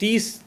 30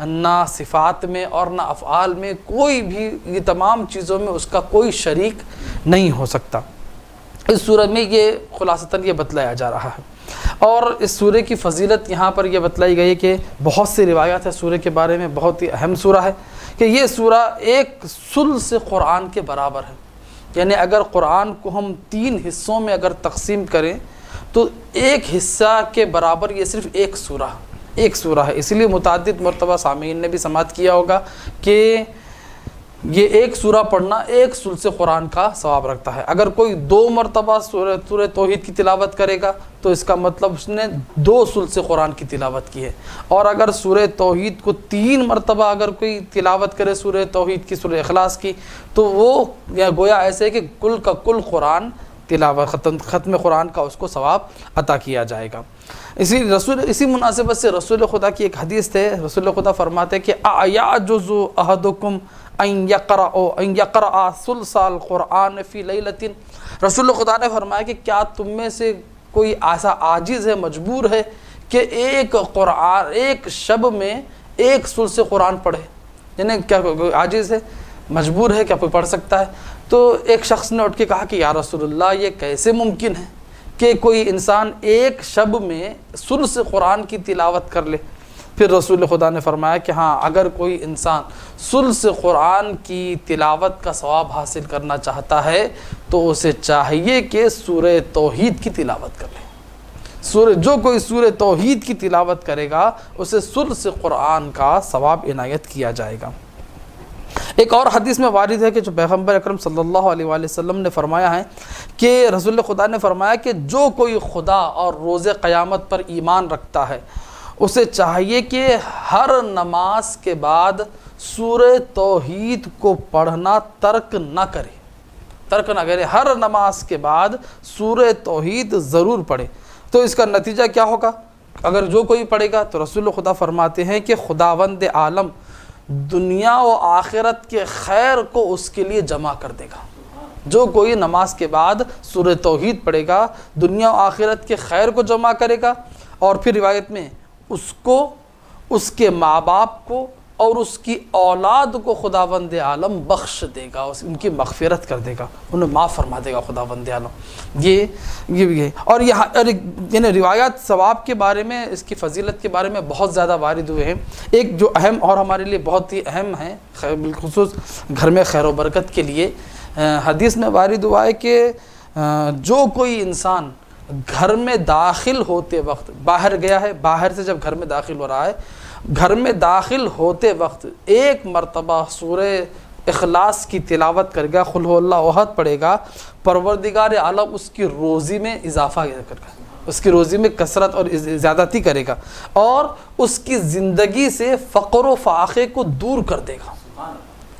نہ صفات میں اور نہ افعال میں، کوئی بھی یہ تمام چیزوں میں اس کا کوئی شریک نہیں ہو سکتا۔ اس سورہ میں یہ خلاصتاً یہ بتلایا جا رہا ہے۔ اور اس سورہ کی فضیلت یہاں پر یہ بتلائی گئی ہے کہ بہت سی روایات ہے سورہ کے بارے میں، بہت ہی اہم سورہ ہے کہ یہ سورہ ایک ثلث قرآن کے برابر ہے۔ یعنی اگر قرآن کو ہم 3 حصوں میں اگر تقسیم کریں تو ایک حصہ کے برابر یہ صرف ایک سورہ ہے۔ اسی لیے متعدد مرتبہ سامعین نے بھی سماعت کیا ہوگا کہ یہ ایک سورہ پڑھنا ایک ثلث قرآن کا ثواب رکھتا ہے۔ اگر کوئی 2 مرتبہ سورہ توحید کی تلاوت کرے گا تو اس کا مطلب اس نے 2 ثلث قرآن کی تلاوت کی ہے، اور اگر سورہ توحید کو 3 مرتبہ اگر کوئی تلاوت کرے سورہ توحید کی، سورہ اخلاص کی، تو وہ گویا ایسے ہے کہ کل کا کل قرآن تلاوت ختم قرآن کا اس کو ثواب عطا کیا جائے گا۔ اسی مناسبت سے رسول خدا کی ایک حدیث ہے، رسول خدا فرماتے ہیں کہ اَیَعْجُزُ أَحَدُکُمْ ان یقرأ ثلث القرآن فی لیلۃ۔ رسول خدا نے فرمایا کہ کیا تم میں سے کوئی ایسا عاجز ہے، مجبور ہے کہ ایک شب میں ایک ثلث قرآن پڑھے؟ یعنی کیا کوئی عاجز ہے، مجبور ہے، کیا کوئی پڑھ سکتا ہے؟ تو ایک شخص نے اٹھ کے کہا کہ یا رسول اللہ یہ کیسے ممکن ہے کہ کوئی انسان ایک شب میں ثلث قرآن کی تلاوت کر لے؟ پھر رسول خدا نے فرمایا کہ ہاں، اگر کوئی انسان ثلث قرآن کی تلاوت کا ثواب حاصل کرنا چاہتا ہے تو اسے چاہیے کہ سورہ توحید کی تلاوت کر لے۔ جو کوئی سورہ توحید کی تلاوت کرے گا اسے ثلث قرآن کا ثواب عنایت کیا جائے گا۔ ایک اور حدیث میں وارد ہے کہ جو پیغمبر اکرم صلی اللہ علیہ وآلہ وسلم نے فرمایا ہے کہ رسول خدا نے فرمایا کہ جو کوئی خدا اور روز قیامت پر ایمان رکھتا ہے اسے چاہیے کہ ہر نماز کے بعد سورہ توحید کو پڑھنا ترک نہ کرے، ہر نماز کے بعد سورہ توحید ضرور پڑھے۔ تو اس کا نتیجہ کیا ہوگا؟ اگر جو کوئی پڑھے گا تو رسول خدا فرماتے ہیں کہ خداوند عالم دنیا و آخرت کے خیر کو اس کے لیے جمع کر دے گا۔ جو کوئی نماز کے بعد سورہ توحید پڑھے گا دنیا و آخرت کے خیر کو جمع کرے گا، اور پھر روایت میں اس کو، اس کے ماں باپ کو اور اس کی اولاد کو خداوند عالم بخش دے گا، ان کی مغفرت کر دے گا، انہیں معاف فرما دے گا خداوند عالم۔ یہ اور یہاں یعنی روایات ثواب کے بارے میں، اس کی فضیلت کے بارے میں بہت زیادہ وارد ہوئے ہیں۔ ایک جو اہم اور ہمارے لیے بہت ہی اہم ہے بالخصوص گھر میں خیر و برکت کے لیے، حدیث میں وارد ہوا ہے کہ جو کوئی انسان گھر میں داخل ہوتے وقت باہر گیا ہے، باہر سے جب گھر میں داخل ہو رہا ہے، گھر میں داخل ہوتے وقت ایک مرتبہ سورہ اخلاص کی تلاوت کرے گا، قل هو اللہ احد پڑھے گا، پروردگار عالم اس کی روزی میں اضافہ کرے گا، اس کی روزی میں کثرت اور زیادتی کرے گا، اور اس کی زندگی سے فقر و فاقے کو دور کر دے گا۔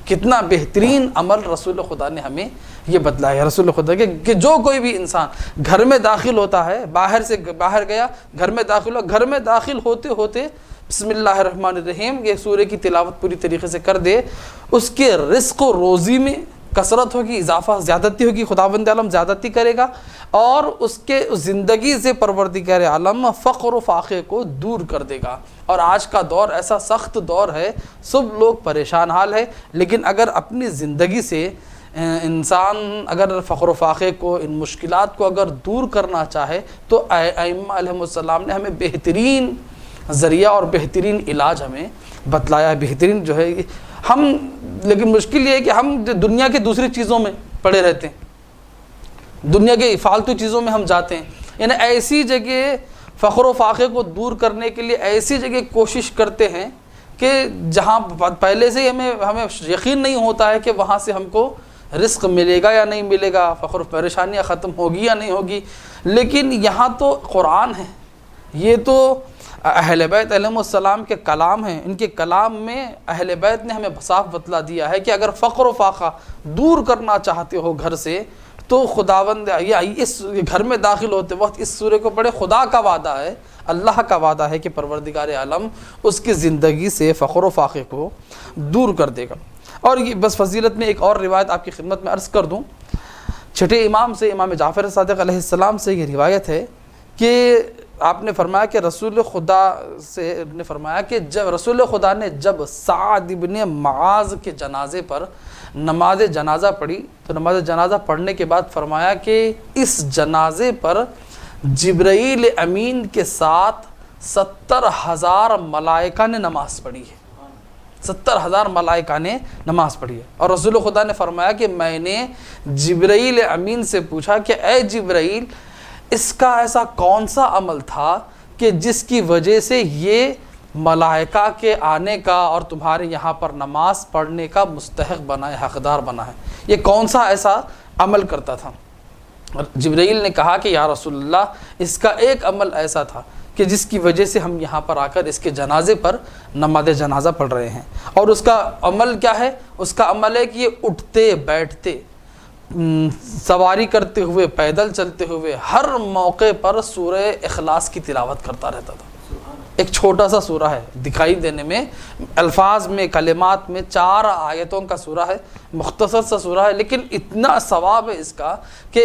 کتنا بہترین عمل رسول خدا نے ہمیں یہ بتلایا ہے۔ رسول خدا کہ جو کوئی بھی انسان گھر میں داخل ہوتا ہے، باہر گیا، گھر میں داخل ہوا، گھر میں داخل ہوتے ہوتے بسم اللہ الرحمن الرحیم یہ سورہ کی تلاوت پوری طریقے سے کر دے، اس کے رزق و روزی میں کثرت ہوگی، اضافہ زیادتی ہوگی، خداوند عالم زیادتی کرے گا، اور اس کے زندگی سے پروردگار عالم فقر و فاقے کو دور کر دے گا۔ اور آج کا دور ایسا سخت دور ہے، سب لوگ پریشان حال ہے، لیکن اگر اپنی زندگی سے انسان اگر فقر و فاقے کو، ان مشکلات کو اگر دور کرنا چاہے تو ائمہ علیہم السلام نے ہمیں بہترین ذریعہ اور بہترین علاج ہمیں بتلایا، بہترین جو ہے ہم، لیکن مشکل یہ ہے کہ ہم دنیا کے دوسری چیزوں میں پڑے رہتے ہیں، دنیا کے فالتو چیزوں میں ہم جاتے ہیں، یعنی ایسی جگہ فقر و فاقے کو دور کرنے کے لیے ایسی جگہ کوشش کرتے ہیں کہ جہاں پہلے سے ہی ہمیں یقین نہیں ہوتا ہے کہ وہاں سے ہم کو رزق ملے گا یا نہیں ملے گا، فقر و پریشانیاں ختم ہوگی یا نہیں ہوگی، لیکن یہاں تو قرآن ہے، یہ تو اہل بیت علیہ السلام کے کلام ہیں، ان کے کلام میں اہل بیت نے ہمیں صاف بتلا دیا ہے کہ اگر فقر و فاقہ دور کرنا چاہتے ہو گھر سے تو خداوند یا اس گھر میں داخل ہوتے وقت اس سورہ کو پڑھے۔ خدا کا وعدہ ہے، اللہ کا وعدہ ہے کہ پروردگار عالم اس کی زندگی سے فقر و فاقے کو دور کر دے گا۔ اور یہ بس فضیلت میں ایک اور روایت آپ کی خدمت میں عرض کر دوں، چھٹے امام سے، امام جعفر صادق علیہ السلام سے یہ روایت ہے کہ آپ نے فرمایا کہ رسول خدا سے نے فرمایا کہ جب رسول خدا نے جب سعد ابن معاذ کے جنازے پر نماز جنازہ پڑھی تو نماز جنازہ پڑھنے کے بعد فرمایا کہ اس جنازے پر جبرائیل امین کے ساتھ 70,000 ملائکہ نے نماز پڑھی ہے، 70,000 ملائکہ نے نماز پڑھی ہے۔ اور رسول خدا نے فرمایا کہ میں نے جبرائیل امین سے پوچھا کہ اے جبرائیل، اس کا ایسا کون سا عمل تھا کہ جس کی وجہ سے یہ ملائکہ کے آنے کا اور تمہارے یہاں پر نماز پڑھنے کا مستحق بنا ہے، حقدار بنا ہے، یہ کون سا ایسا عمل کرتا تھا؟ جبرائیل نے کہا کہ یا رسول اللہ، اس کا ایک عمل ایسا تھا کہ جس کی وجہ سے ہم یہاں پر آ کر اس کے جنازے پر نماز جنازہ پڑھ رہے ہیں۔ اور اس کا عمل کیا ہے؟ اس کا عمل ہے کہ یہ اٹھتے بیٹھتے، سواری کرتے ہوئے، پیدل چلتے ہوئے، ہر موقع پر سورہ اخلاص کی تلاوت کرتا رہتا تھا۔ ایک چھوٹا سا سورہ ہے، دکھائی دینے میں الفاظ میں، کلمات میں 4 آیتوں کا سورہ ہے، مختصر سا سورہ ہے، لیکن اتنا ثواب ہے اس کا کہ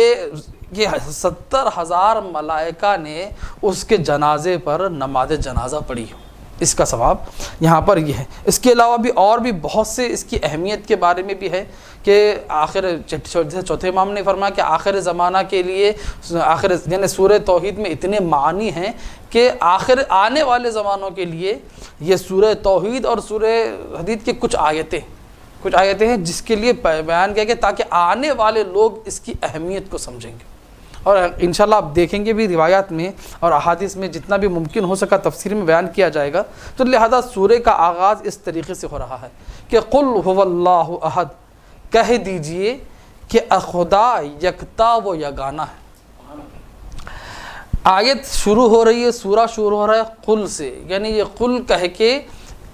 یہ 70,000 ملائکہ نے اس کے جنازے پر نماز جنازہ پڑھی ہو، اس کا ثواب یہاں پر یہ ہے۔ اس کے علاوہ بھی اور بھی بہت سے اس کی اہمیت کے بارے میں بھی ہے کہ آخر چوتھے امام نے فرمایا کہ آخر زمانہ کے لیے یعنی سورہ توحید میں اتنے معانی ہیں کہ آخر آنے والے زمانوں کے لیے یہ سورہ توحید اور سورہ حدید کے کچھ آیتیں ہیں جس کے لیے بیان کیا گیا تاکہ آنے والے لوگ اس کی اہمیت کو سمجھیں گے۔ اور انشاءاللہ آپ دیکھیں گے بھی روایات میں اور احادیث میں جتنا بھی ممکن ہو سکا تفسیر میں بیان کیا جائے گا۔ تو لہذا سورہ کا آغاز اس طریقے سے ہو رہا ہے کہ قل هو اللہ احد، کہہ دیجئے کہ خدا یکتا و یگانہ ہے۔ آیت شروع ہو رہی ہے، سورہ شروع ہو رہا ہے قل سے، یعنی یہ قل کہہ کے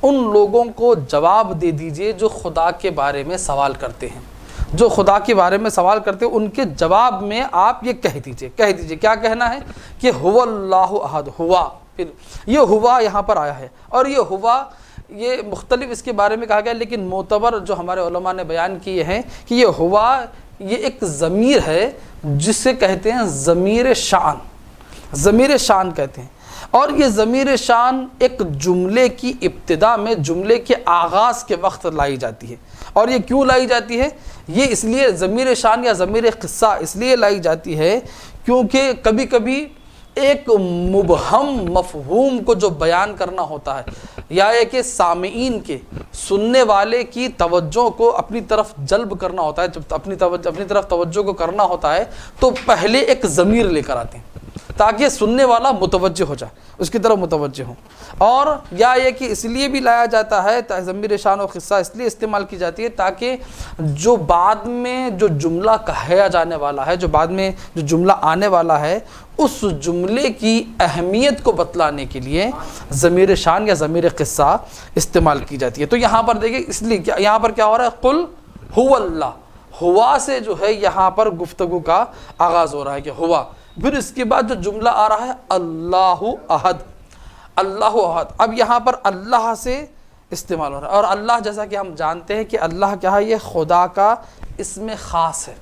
ان لوگوں کو جواب دے دیجئے جو خدا کے بارے میں سوال کرتے ہیں، جو خدا کے بارے میں سوال کرتے ہیں، ان کے جواب میں آپ یہ کہہ دیجئے کیا کہنا ہے کہ ہوا اللہ احد، ہوا، پھر یہ ہوا یہاں پر آیا ہے، اور یہ ہوا یہ مختلف اس کے بارے میں کہا گیا، لیکن معتبر جو ہمارے علماء نے بیان کیے ہیں کہ یہ ہوا یہ ایک ضمیر ہے جسے کہتے ہیں ضمیر شان کہتے ہیں، اور یہ ضمیر شان ایک جملے کی ابتدا میں، جملے کے آغاز کے وقت لائی جاتی ہے۔ اور یہ کیوں لائی جاتی ہے؟ یہ اس لیے ضمیر شان یا ضمیر قصہ اس لیے لائی جاتی ہے کیونکہ کبھی کبھی ایک مبہم مفہوم کو جو بیان کرنا ہوتا ہے، یا ایک سامعین کے، سننے والے کی توجہ کو اپنی طرف جلب کرنا ہوتا ہے، جب اپنی طرف توجہ کو کرنا ہوتا ہے تو پہلے ایک ضمیر لے کر آتے ہیں تاکہ سننے والا متوجہ ہو جائے، اس کی طرف متوجہ ہوں۔ اور یا یہ کہ اس لیے بھی لایا جاتا ہے، ضمیر شان و قصہ اس لیے استعمال کی جاتی ہے تاکہ جو بعد میں جو جملہ کہا جانے والا ہے، جو بعد میں جو جملہ آنے والا ہے، اس جملے کی اہمیت کو بتلانے کے لیے ضمیر شان یا ضمیر قصہ استعمال کی جاتی ہے۔ تو یہاں پر دیکھیں، اس لیے یہاں پر کیا ہو رہا ہے؟ قل هو اللہ، ہوا سے جو ہے یہاں پر گفتگو کا آغاز ہو رہا ہے کہ ہوا، پھر اس کے بعد جو جملہ آ رہا ہے اللہ احد، اللہ احد، اب یہاں پر اللہ سے استعمال ہو رہا ہے، اور اللہ جیسا کہ ہم جانتے ہیں کہ اللہ کیا ہے؟ یہ خدا کا اسم خاص ہے،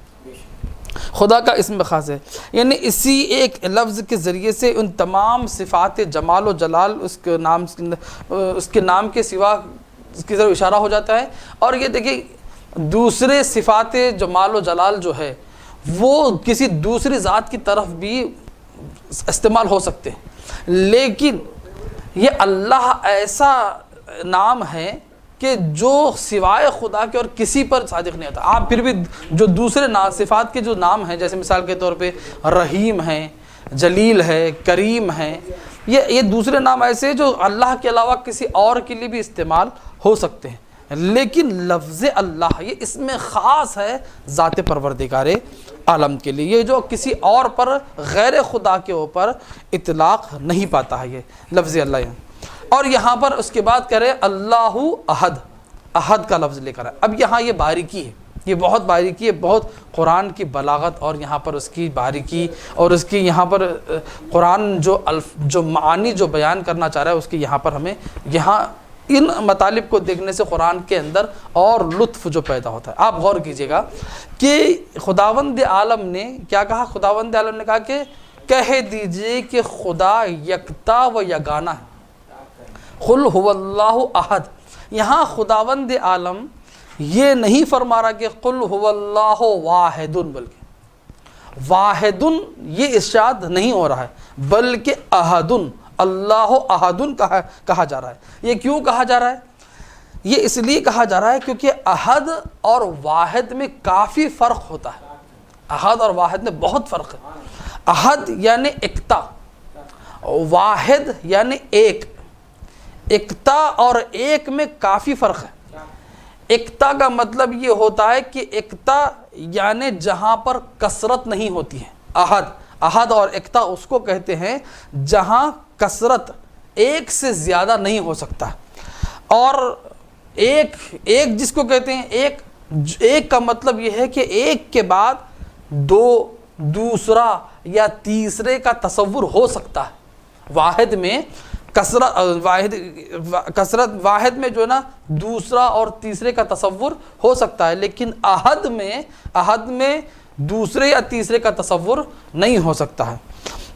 خدا کا اسم خاص ہے، یعنی اسی ایک لفظ کے ذریعے سے ان تمام صفات جمال و جلال اس کے نام کے سوا اس کی طرف اشارہ ہو جاتا ہے۔ اور یہ دیکھیں دوسرے صفات جمال و جلال جو ہے وہ کسی دوسری ذات کی طرف بھی استعمال ہو سکتے ہیں، لیکن یہ اللہ ایسا نام ہے کہ جو سوائے خدا کے اور کسی پر صادق نہیں ہوتا۔ آپ پھر بھی جو دوسرے صفات کے جو نام ہیں، جیسے مثال کے طور پہ رحیم ہے، جلیل ہے، کریم ہے، یہ دوسرے نام ایسے جو اللہ کے علاوہ کسی اور کے لیے بھی استعمال ہو سکتے ہیں، لیکن لفظ اللہ یہ اس میں خاص ہے ذات پروردگار عالم کے لیے، یہ جو کسی اور پر غیر خدا کے اوپر اطلاق نہیں پاتا ہے یہ لفظ اللہ۔ اور یہاں پر اس کے بعد کہہ رہے اللہ احد، احد کا لفظ لے کر ہے۔ اب یہاں یہ باریکی ہے، یہ بہت باریکی ہے، بہت قرآن کی بلاغت اور یہاں پر اس کی باریکی اور اس کی یہاں پر قرآن جو معانی جو بیان کرنا چاہ رہا ہے اس کی یہاں پر ہمیں یہاں ان مطالب کو دیکھنے سے قرآن کے اندر اور لطف جو پیدا ہوتا ہے۔ آپ غور کیجئے گا کہ خداوند عالم نے کیا کہا؟ خداوند عالم نے کہا کہ کہہ دیجئے کہ خدا یکتا و یگانہ ہے۔ قل هو اللہ احد، یہاں خداوند عالم یہ نہیں فرما رہا کہ قل هو اللہ واحد، بلکہ واحد یہ ارشاد نہیں ہو رہا ہے، بلکہ احد، اللہ احد کہا جا رہا ہے۔ یہ کیوں کہا جا رہا ہے؟ یہ اس لیے کہا جا رہا ہے کیونکہ احد اور واحد میں کافی فرق ہوتا ہے۔ احد اور واحد میں بہت فرق ہے۔ احد یعنی اکتا، واحد یعنی ایک۔ اکتا اور ایک میں کافی فرق ہے۔ اکتا کا مطلب یہ ہوتا ہے کہ اکتا یعنی جہاں پر کثرت نہیں ہوتی ہے۔ احد اور اکتا اس کو کہتے ہیں جہاں کثرت ایک سے زیادہ نہیں ہو سکتا۔ اور ایک جس کو کہتے ہیں ایک کا مطلب یہ ہے کہ ایک کے بعد دو، دوسرا یا تیسرے کا تصور ہو سکتا ہے۔ واحد میں واحد میں جو ہے نا دوسرا اور تیسرے کا تصور ہو سکتا ہے، لیکن احد میں دوسرے یا تیسرے کا تصور نہیں ہو سکتا ہے۔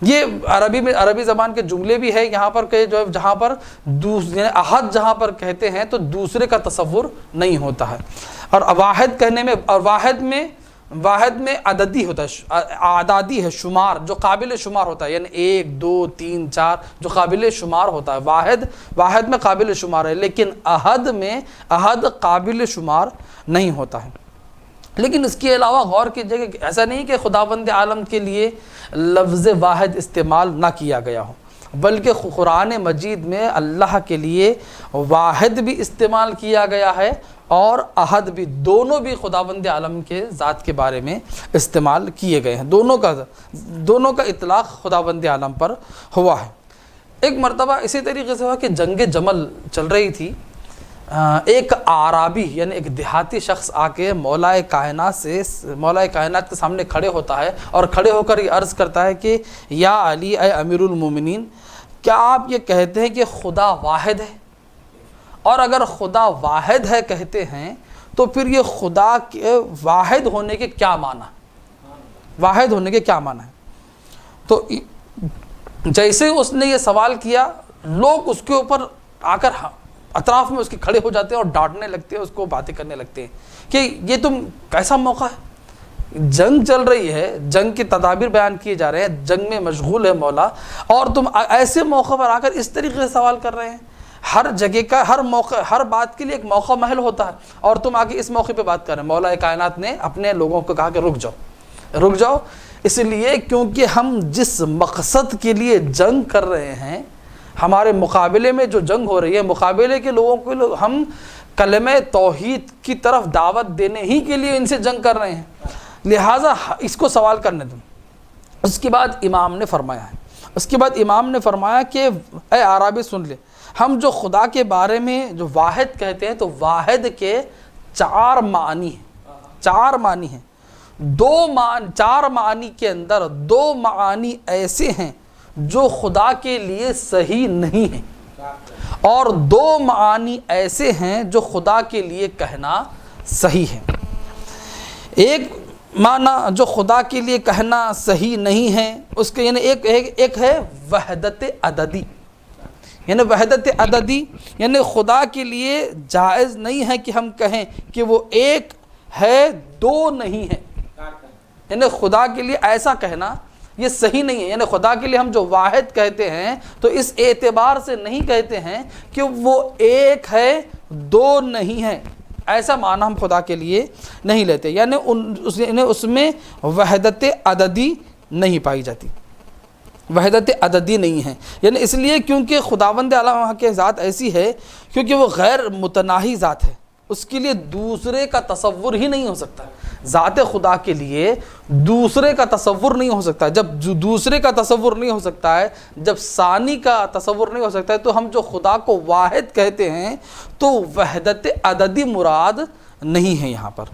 یہ عربی زبان کے جملے بھی ہے یہاں پر کہ جو جہاں پر یعنی احد جہاں پر کہتے ہیں تو دوسرے کا تصور نہیں ہوتا ہے۔ اور واحد کہنے میں، اور واحد میں عددی ہوتا ہے، اعدادی ہے، شمار جو قابل شمار ہوتا ہے، یعنی 1 2 3 4 جو قابل شمار ہوتا ہے۔ واحد میں قابل شمار ہے، لیکن احد قابل شمار نہیں ہوتا ہے۔ لیکن اس کے علاوہ غور کیجیے کہ ایسا نہیں کہ خداوند عالم کے لیے لفظ واحد استعمال نہ کیا گیا ہو، بلکہ قرآن مجید میں اللہ کے لیے واحد بھی استعمال کیا گیا ہے اور احد بھی، دونوں بھی خداوند عالم کے ذات کے بارے میں استعمال کیے گئے ہیں۔ دونوں کا اطلاق خداوند عالم پر ہوا ہے۔ ایک مرتبہ اسی طریقے سے ہوا کہ جنگ جمل چل رہی تھی، ایک اعرابی یعنی ایک دیہاتی شخص آ کے مولا کائنات کے سامنے کھڑے ہوتا ہے اور کھڑے ہو کر یہ عرض کرتا ہے کہ یا علی اے امیر المومنین، کیا آپ یہ کہتے ہیں کہ خدا واحد ہے؟ اور اگر خدا واحد ہے کہتے ہیں تو پھر یہ خدا کے واحد ہونے کے کیا معنی ہے؟ تو جیسے اس نے یہ سوال کیا، لوگ اس کے اوپر آ کر اطراف میں اس کے کھڑے ہو جاتے ہیں اور ڈانٹنے لگتے ہیں، اس کو باتیں کرنے لگتے ہیں کہ یہ تم کیسا موقع ہے، جنگ چل رہی ہے، جنگ کے تدابیر بیان کیے جا رہے ہیں، جنگ میں مشغول ہے مولا، اور تم ایسے موقع پر آ کر اس طریقے سے سوال کر رہے ہیں۔ ہر جگہ کا ہر بات کے لیے ایک موقع محل ہوتا ہے، اور تم آگے اس موقع پہ بات کر رہے ہیں۔ مولا کائنات نے اپنے لوگوں کو کہا کہ رک جاؤ، اس لیے کیونکہ ہم جس مقصد کے لیے جنگ کر رہے ہیں، ہمارے مقابلے میں جو جنگ ہو رہی ہے، مقابلے کے لوگوں کو ہم کلمہ توحید کی طرف دعوت دینے ہی کے لیے ان سے جنگ کر رہے ہیں، لہٰذا اس کو سوال کرنے دیں۔ اس کے بعد امام نے فرمایا کہ اے عربی سن لے، ہم جو خدا کے بارے میں جو واحد کہتے ہیں تو واحد کے 4 معنی ہیں۔ 4 معنی کے اندر 2 معنی ایسے ہیں جو خدا کے لیے صحیح نہیں ہیں، اور 2 معنی ایسے ہیں جو خدا کے لیے کہنا صحیح ہے۔ ایک معنی جو خدا کے لیے کہنا صحیح نہیں ہے اس کے یعنی ایک ہے وحدت عددی، یعنی خدا کے لیے جائز نہیں ہے کہ ہم کہیں کہ وہ ایک ہے 2 نہیں ہے، یعنی خدا کے لیے ایسا کہنا یہ صحیح نہیں ہے۔ یعنی خدا کے لیے ہم جو واحد کہتے ہیں تو اس اعتبار سے نہیں کہتے ہیں کہ وہ ایک ہے 2 نہیں ہے، ایسا معنی ہم خدا کے لیے نہیں لیتے، یعنی اس میں وحدت عددی نہیں پائی جاتی، وحدت عددی نہیں ہے، یعنی اس لیے کیونکہ خداوند عالم کے ذات ایسی ہے کیونکہ وہ غیر متناہی ذات ہے، اس کے لیے دوسرے کا تصور ہی نہیں ہو سکتا۔ ذات خدا کے لیے دوسرے کا تصور نہیں ہو سکتا، جب دوسرے کا تصور نہیں ہو سکتا ہے، جب ثانی کا تصور نہیں ہو سکتا ہے، تو ہم جو خدا کو واحد کہتے ہیں تو وحدت عددی مراد نہیں ہے یہاں پر۔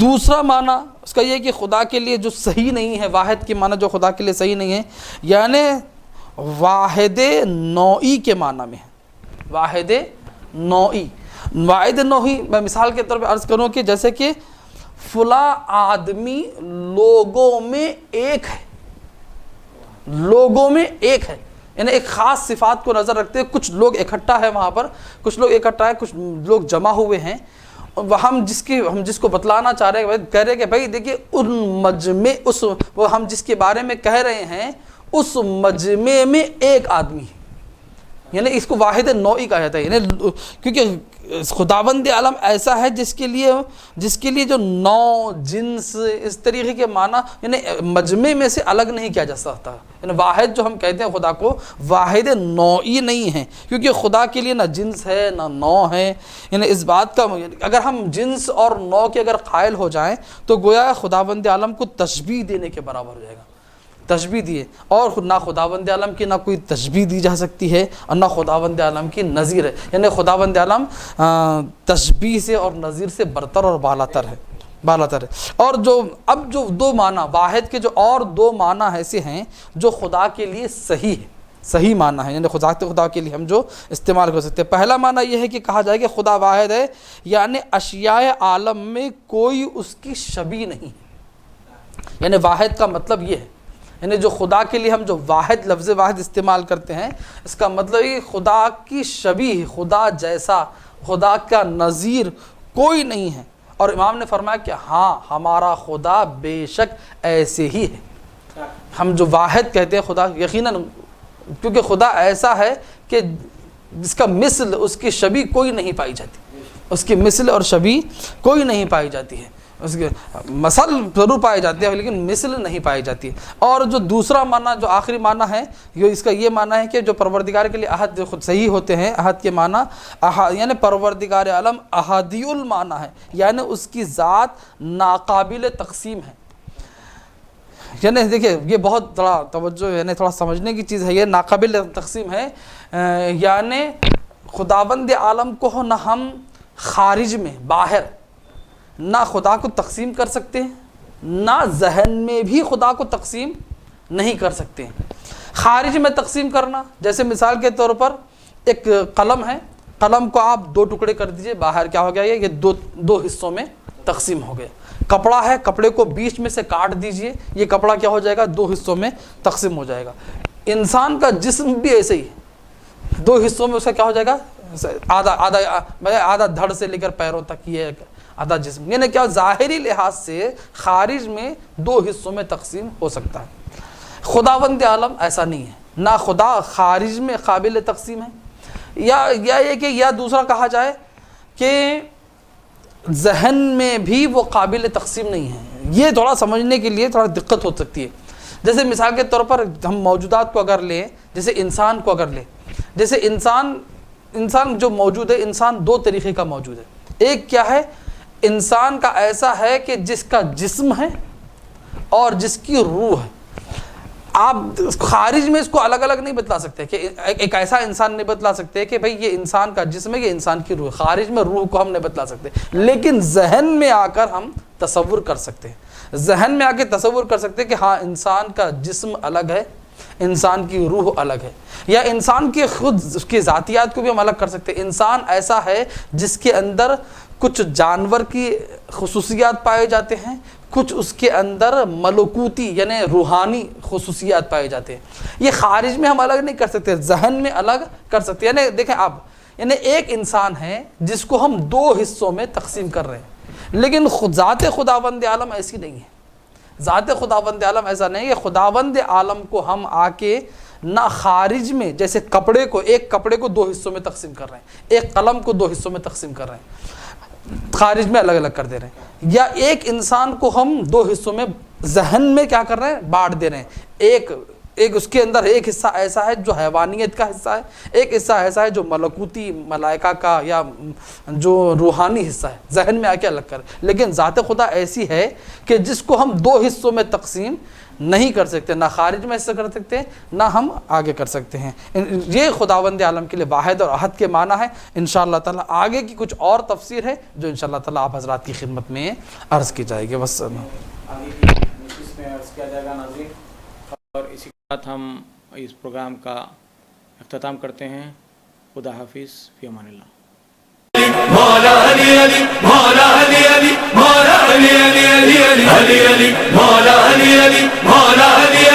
دوسرا معنی اس کا یہ کہ خدا کے لیے جو صحیح نہیں ہے، واحد کے معنی جو خدا کے لیے صحیح نہیں ہے، یعنی واحد نوعی کے معنی میں ہے۔ واحد نوعی میں مثال کے طور پہ عرض کروں کہ جیسے کہ فلاں آدمی لوگوں میں ایک ہے، لوگوں میں ایک ہے، یعنی ایک خاص صفات کو نظر رکھتے ہیں. کچھ لوگ اکٹھا ہے وہاں پر، کچھ لوگ اکٹھا ہے، کچھ لوگ جمع ہوئے ہیں. ہم جس کو بتلانا چاہ رہے ہیں، کہہ رہے ہیں کہ بھائی دیکھیے ان مجمع، وہ ہم جس کے بارے میں کہہ رہے ہیں اس مجمع میں ایک آدمی ہے، یعنی اس کو واحد نوعی کہا جاتا ہے. یعنی کیونکہ خداوند عالم ایسا ہے جس کے لیے جو نو جنس اس طریقے کے معنی یعنی مجمع میں سے الگ نہیں کیا جا سکتا. یعنی واحد جو ہم کہتے ہیں خدا کو، واحد نوعی نہیں ہے، کیونکہ خدا کے لیے نہ جنس ہے نہ نو ہے. یعنی اس بات کا اگر ہم جنس اور نو کے اگر قائل ہو جائیں تو گویا خداوند عالم کو تشبیہ دینے کے برابر ہو جائے گا. تشبیہ دیے، اور نہ خداوند عالم کی نہ کوئی تشبیہ دی جا سکتی ہے اور نہ خداوند عالم کی نظیر ہے. یعنی خداوند عالم تشبیہ سے اور نظیر سے برتر اور بالاتر ہے. اور جو دو معنی واحد کے جو اور دو معنی ایسے ہیں جو خدا کے لیے صحیح معنی ہے، یعنی خدا کے لیے ہم جو استعمال کر سکتے ہیں. پہلا معنی یہ ہے کہ کہا جائے کہ خدا واحد ہے، یعنی اشیاء عالم میں کوئی اس کی شبیہ نہیں ہے. یعنی واحد کا مطلب یہ ہے، یعنی جو خدا کے لیے ہم جو واحد لفظ واحد استعمال کرتے ہیں، اس کا مطلب یہ خدا کی شبیہ، خدا جیسا، خدا کا نظیر کوئی نہیں ہے. اور امام نے فرمایا کہ ہاں ہمارا خدا بے شک ایسے ہی ہے. ہم جو واحد کہتے ہیں خدا، یقیناً کیونکہ خدا ایسا ہے کہ جس کا مثل، اس کی شبیہ کوئی نہیں پائی جاتی، اس کی مثل اور شبیہ کوئی نہیں پائی جاتی ہے. اس کے مثل ضرور پائے جاتے ہیں لیکن مثل نہیں پائی جاتی ہے. اور جو دوسرا معنی، جو آخری معنی ہے، اس کا یہ معنی ہے کہ جو پروردگار کے لیے عہد جو خود صحیح ہوتے ہیں، عہد کے معنی یعنی پروردگار عالم احادی المعنی ہے، یعنی اس کی ذات ناقابل تقسیم ہے. یعنی دیکھیں یہ بہت بڑا توجہ، یعنی تھوڑا سمجھنے کی چیز ہے، یہ ناقابل تقسیم ہے. یعنی خداوند عالم کو نہ ہم خارج میں، باہر نہ خدا کو تقسیم کر سکتے ہیں، نہ ذہن میں بھی خدا کو تقسیم نہیں کر سکتے ہیں. خارج میں تقسیم کرنا، جیسے مثال کے طور پر ایک قلم ہے، قلم کو آپ دو ٹکڑے کر دیجئے، باہر کیا ہو گیا، یہ دو حصوں میں تقسیم ہو گیا. کپڑا ہے، کپڑے کو بیچ میں سے کاٹ دیجئے، یہ کپڑا کیا ہو جائے گا، دو حصوں میں تقسیم ہو جائے گا. انسان کا جسم بھی ایسے ہی دو حصوں میں اس کا کیا ہو جائے گا، آدھا دھڑ سے لے کر پیروں تک یہ آدھا جسم. یعنی کیا ظاہری لحاظ سے خارج میں دو حصوں میں تقسیم ہو سکتا ہے. خداوند عالم ایسا نہیں ہے، نہ خدا خارج میں قابل تقسیم ہے، یا یہ کہ یا دوسرا کہا جائے کہ ذہن میں بھی وہ قابل تقسیم نہیں ہے. یہ تھوڑا سمجھنے کے لیے تھوڑا دقت ہو سکتی ہے. جیسے مثال کے طور پر ہم موجودات کو اگر لیں، جیسے انسان کو اگر لیں، جیسے انسان جو موجود ہے، انسان دو طریقے کا موجود ہے. ایک کیا ہے، انسان کا ایسا ہے کہ جس کا جسم ہے اور جس کی روح ہے. آپ خارج میں اس کو الگ الگ نہیں بتلا سکتے کہ ایک ایسا انسان نہیں بتلا سکتے کہ بھئی یہ انسان کا جسم ہے، یہ انسان کی روح ہے. خارج میں روح کو ہم نہیں بتلا سکتے، لیکن ذہن میں آ کر ہم تصور کر سکتے ہیں. ذہن میں آ کے تصور کر سکتے ہیں کہ ہاں انسان کا جسم الگ ہے، انسان کی روح الگ ہے. یا انسان کے خود اس کی ذاتیات کو بھی ہم الگ کر سکتے ہیں. انسان ایسا ہے جس کے اندر کچھ جانور کی خصوصیات پائے جاتے ہیں، کچھ اس کے اندر ملکوتی یعنی روحانی خصوصیات پائے جاتے ہیں. یہ خارج میں ہم الگ نہیں کر سکتے، ذہن میں الگ کر سکتے. یعنی دیکھیں آپ، یعنی ایک انسان ہے جس کو ہم دو حصوں میں تقسیم کر رہے ہیں، لیکن ذات خداوند عالم ایسی نہیں ہے. ذات خداوند عالم ایسا نہیں ہے. خداوند عالم کو ہم آ کے نہ خارج میں، جیسے ایک کپڑے کو دو حصوں میں تقسیم کر رہے ہیں، ایک قلم کو دو حصوں میں تقسیم کر رہے ہیں، خارج میں الگ الگ کر دے رہے ہیں. یا ایک انسان کو ہم دو حصوں میں ذہن میں کیا کر رہے ہیں، بانٹ دے رہے ہیں. ایک اس کے اندر ایک حصہ ایسا ہے جو حیوانیت کا حصہ ہے، ایک حصہ ایسا ہے جو ملکوتی ملائکہ کا یا جو روحانی حصہ ہے، ذہن میں آ کے الگ کر. لیکن ذات خدا ایسی ہے کہ جس کو ہم دو حصوں میں تقسیم نہیں کر سکتے، نہ خارج میں حصہ کر سکتے نہ ہم آگے کر سکتے ہیں. یہ خداوند عالم کے لیے واحد اور احد کے معنی ہے. انشاءاللہ تعالی آگے کی کچھ اور تفسیر ہے جو انشاءاللہ تعالی آپ حضرات کی خدمت میں عرض کی جائے گی. بس اس میں عرض کیا جائے گا ناظرین، اور اسی کے ساتھ ہم اس پروگرام کا اختتام کرتے ہیں. خدا حافظ، فی امان اللہ. مولا علی علی مولا علی علی مولا علی علی علی علی علی مولا علی علی مولا علی